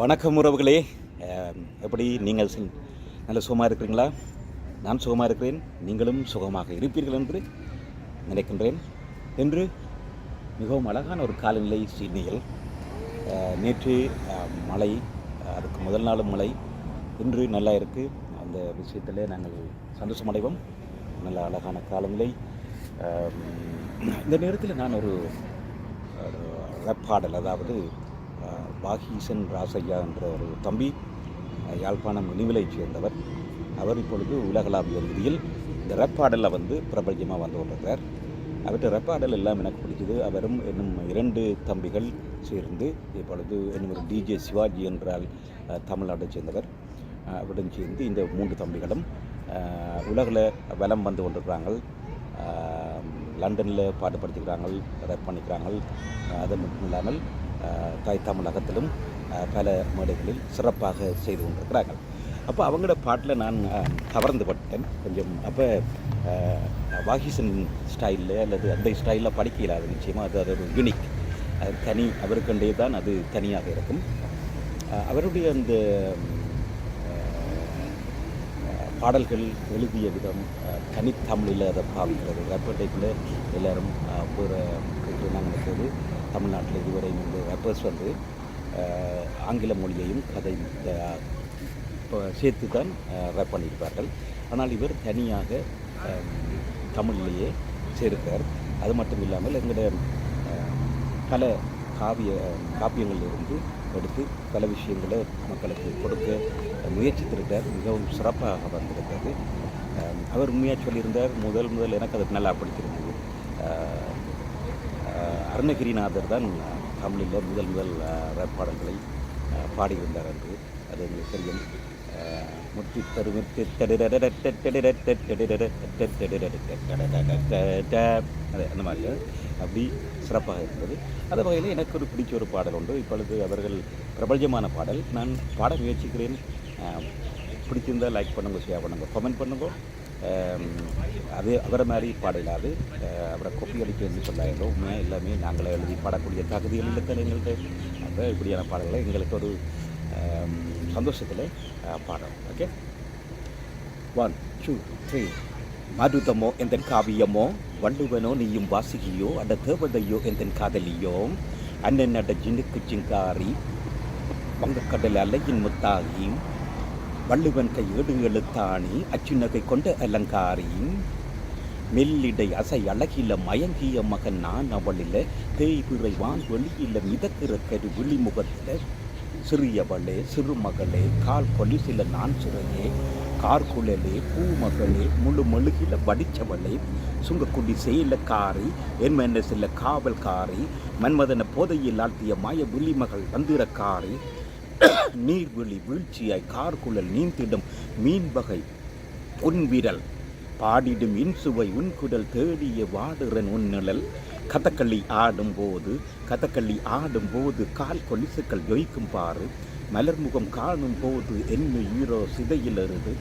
வணக்கம் உறவுகளே. எப்படி நீங்கள் நல்ல சுகமாக இருக்கிறீங்களா? நான் சுகமாக இருக்கிறேன், நீங்களும் சுகமாக இருப்பீர்கள் என்று நினைக்கின்றேன். இன்று மிகவும் அழகான ஒரு காலநிலை சிட்னியில். நேற்று மழை, அதுக்கு முதல் நாளும் மழை, இன்று நல்லா இருக்குது. அந்த விஷயத்தில் நாங்கள் சந்தோஷமடைவோம். நல்ல அழகான காலநிலை. இந்த நேரத்தில் நான் ஒரு பாடல், அதாவது வாகீசன் ராசையா என்ற ஒரு தம்பி, யாழ்ப்பாணம் நினைவிலைச் சேர்ந்தவர். அவர் இப்பொழுது உலகளாவிய ரீதியில் இந்த பாடலில் பிரபல்யமாக வந்து கொண்டிருக்கிறார். அவற்றை பாடல் எல்லாம் எனக்கு பிடிச்சது. அவரும் இன்னும் 2 தம்பிகள் சேர்ந்து இப்பொழுது இன்னும் ஒரு டிஜே சிவாஜி என்றால் தமிழ்நாட்டை சேர்ந்தவர், அவருடன் சேர்ந்து இந்த 3 தம்பிகளும் உலகில் வலம் வந்து கொண்டிருக்கிறாங்க. லண்டனில் பாட்டு படிச்சுக்கிறாங்க, ரேப் பண்ணிக்கிறாங்க. அது மட்டும் இல்லாமல் தாய் தமிழகத்திலும் பல மேடைகளில் சிறப்பாக செய்து கொண்டிருக்கிறார்கள். அப்போ அவங்களோட பாட்டில் நான் கவர்ந்து பட்டேன் கொஞ்சம். அப்போ வாகீசன் ஸ்டைலில் அல்லது அந்த ஸ்டைலில் படிக்க இல்லாத நிச்சயமாக அது ஒரு யூனிக், அது தனி, அவருக்கண்டே தான் அது தனியாக இருக்கும். அவருடைய அந்த பாடல்கள் எழுதிய விதம் தனித்தமிழில் அதை பாவிக்கிறது. ரேப்பர்டைக்கில் எல்லோரும் நாங்கள் நினைக்கிறது தமிழ்நாட்டில் இதுவரை இந்த ரேப்பர்ஸ் ஆங்கில மொழியையும் கதை சேர்த்து தான் ரேப் பண்ணியிருப்பார்கள். ஆனால் இவர் தனியாக தமிழிலேயே சேர்க்கிறார். அது மட்டும் இல்லாமல் எங்களுடைய பல காப்பியங்களிலிருந்து எடுத்து பல விஷயங்களை மக்களுக்கு கொடுக்க முயற்சித்திருக்கிறார். மிகவும் சிறப்பாக வந்திருக்கிறது. அவர் உண்மையாக சொல்லியிருந்தார், முதல் எனக்கு அது நல்லா பிடிச்சிருந்தது. அருணகிரிநாதர் தான் தமிழில் முதல் ரேப் பாடல்களை பாடியிருந்தார் என்று அது எனக்கு தெரியும். அந்த மாதிரி அப்படி சிறப்பாக இருந்தது. அந்த வகையில் எனக்கு ஒரு பிடிச்ச ஒரு பாடல் உண்டு. இப்பொழுது அவர்கள் பிரபல்யமான பாடல் நான் பாட முயற்சிக்கிறேன். பிடிச்சிருந்தால் லைக் பண்ணுங்க, ஷேர் பண்ணுங்க, கமெண்ட் பண்ணுங்க. அது அவரை மாதிரி பாடலாது, அவரை கொப்பி அடிக்கணும்னு சொல்லாயிரும். உண்மையாக எல்லாமே நாங்களே எழுதி பாடக்கூடிய தகுதிகள் இல்லை எங்கள்கிட்ட. அப்போ இப்படியான பாடல்களை எங்களுக்கு ஒரு சந்தோஷத்தில் பாடம். ஓகே, 1 2 3. மருதமோ எந்தன் காவியமோ, வள்ளுவனோ நீயும் வாசிகியோ, அந்த தேவதையோ எந்தன் காதலியோ, அண்ணன் அட ஜினுக்கு சிங்காரி, வங்கக்கடல் அலையின் முத்தாகி, வள்ளுவன் கை எழுத்தாணி, அச்சுநகை கொண்ட அலங்காரி, மெல்லிடை அசை அழகில மயங்கிய மகன் நான் அவளில், தேய்பிறை வான் வெளியில மிதக்கிற கரு விழிமுகத்தில், சிறியவளே சிறுமகளே கால் கொலிசில நான் சிறையே, கார்குழலே பூமகளே முழு மெழுகில வடிச்சவளே, சுங்கக்குடி செயலக்காரி என் மனசில காவல்காரி, மன்மதன போதையில் ஆழ்த்திய மாய விழிமகள் வந்திரக்காரி, நீர்விழி வீழ்ச்சியாய் கார்குழல் நீந்திடும் மீன் வகை உன் விரல், பாடிடும் இன்சுவை உன் குடல் தேடிய வாடுறன் உன் நிழல், கதகளி ஆடும்போது கால் கொலிசுக்கள் ஜொய்க்கும் பாரு, மலர்முகம் காணும் போது என்ன ஈரோ சிதையிலிருந்து,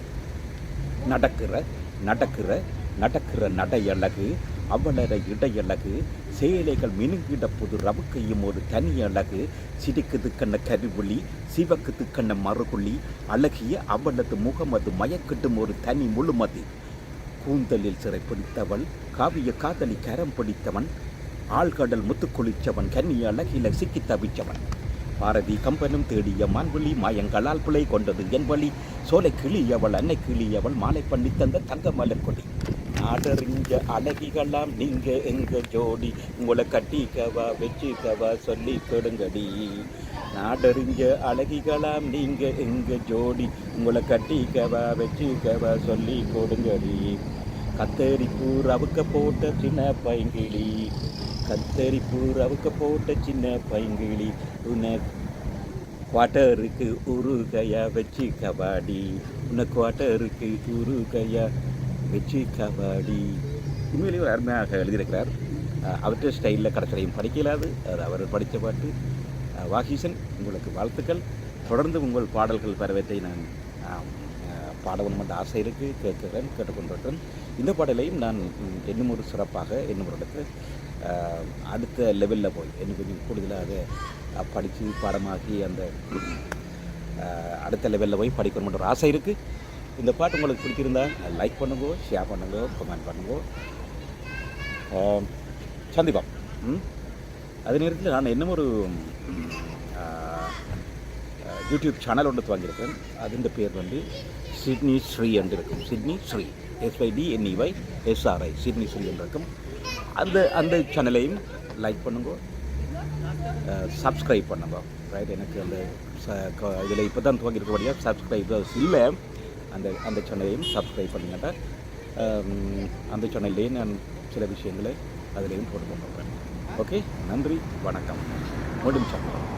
நடக்கிற நடையழகு அவளர இடையழகு, சேலைகள் மினுங்கிட புது ரவுக்கையும் ஒரு தனி அழகு, சிரிக்குது கண்ண கருவிழி சிவக்குது கண்ண மறுகுழி, அழகிய அவளது முகமது மயக்கிட்டும் ஒரு தனி முழுமதி, கூந்தலில் சிறை பிடித்தவள் காவிய காதலி கரம் பிடித்தவன், ஆழ்கடல் முத்து குளிச்சவன் கன்னிய அழகில சிக்கி தவிச்சவன், பாரதி கம்பனும் தேடிய மான்வழி மாயங்களால் பிழை கொண்டது என் வழி, சோலை கிளியவள் அன்னை கிளியவள் மாலை பண்ணி தந்த தங்க மலர் கொடி, நாடறிஞ்ச அழகிகளாம் நீங்க எங்க ஜோடி, உங்களை கட்டிக்கவா வச்சுக்கவா சொல்லி கொடுங்கடி, நாடறிஞ்ச அழகிகளாம் நீங்க எங்க ஜோடி, உங்களை கட்டிக்கவா வச்சுக்கவா சொல்லி கொடுங்கடி, கத்தரிப்பூ ரவுக்க போட்ட சின்ன பைங்கிளி, கத்தரிப்பூ ரவுக்க போட்ட சின்ன பைங்கிளி, உன்னை குவாட்டருக்கு உருகையா வச்சு கபாடி, உன்னை குவாட்டருக்கு உருகையா வச்சு கபாடி. உண்மையிலேயே அருமையாக எழுதியிருக்கிறார். அவற்றை ஸ்டைலில் கடைசிலையும் படிக்கலாது, அது அவர் படித்த பாட்டு. வாகீசன், உங்களுக்கு வாழ்த்துக்கள். தொடர்ந்து உங்கள் பாடல்கள் பரவத்தை நான் பாடவும் என்ற ஆசை இருக்குது, கேட்டுக்கொண்டிருக்கிறேன். இந்த பாடலையும் நான் இன்னும் ஒரு சிறப்பாக இன்னும் ஒரு இடத்துல அடுத்த லெவலில் போய் இன்னும் கொஞ்சம் கூடுதலாக படித்து பாடமாக்கி அந்த அடுத்த லெவலில் போய் படிக்கணும்ன்ற ஒரு ஆசை இருக்குது. இந்த பாட்டு உங்களுக்கு பிடிச்சிருந்தா லைக் பண்ணுங்க, ஷேர் பண்ணுங்க, கமெண்ட் பண்ணுங்க. சந்திப்போம். அதே நேரத்தில் நான் இன்னும் ஒரு யூடியூப் சேனல் ஒன்று துவங்கியிருக்கேன். அதுன்ற பேர் வந்து சிட்னி ஸ்ரீ என்று இருக்கும். Sydney Sri SYDNEYSRI Sydney Sri என்று இருக்கும். அந்த சேனலையும் லைக் பண்ணுங்க, சப்ஸ்கிரைப் பண்ணுங்க. ரைட், எனக்கு அந்த இதில் இப்போ தான் துவங்கியிருக்கபடியாக சப்ஸ்கிரைபர்ஸ் இல்லை. அந்த சேனலையும் சப்ஸ்கிரைப் பண்ணுங்கட்டா அந்த சேனல்லேயே நான் சில விஷயங்களை அதிலையும் போட்டு கொண்டு வரேன். ஓகே, நன்றி, வணக்கம். மீண்டும் சந்திப்போம்.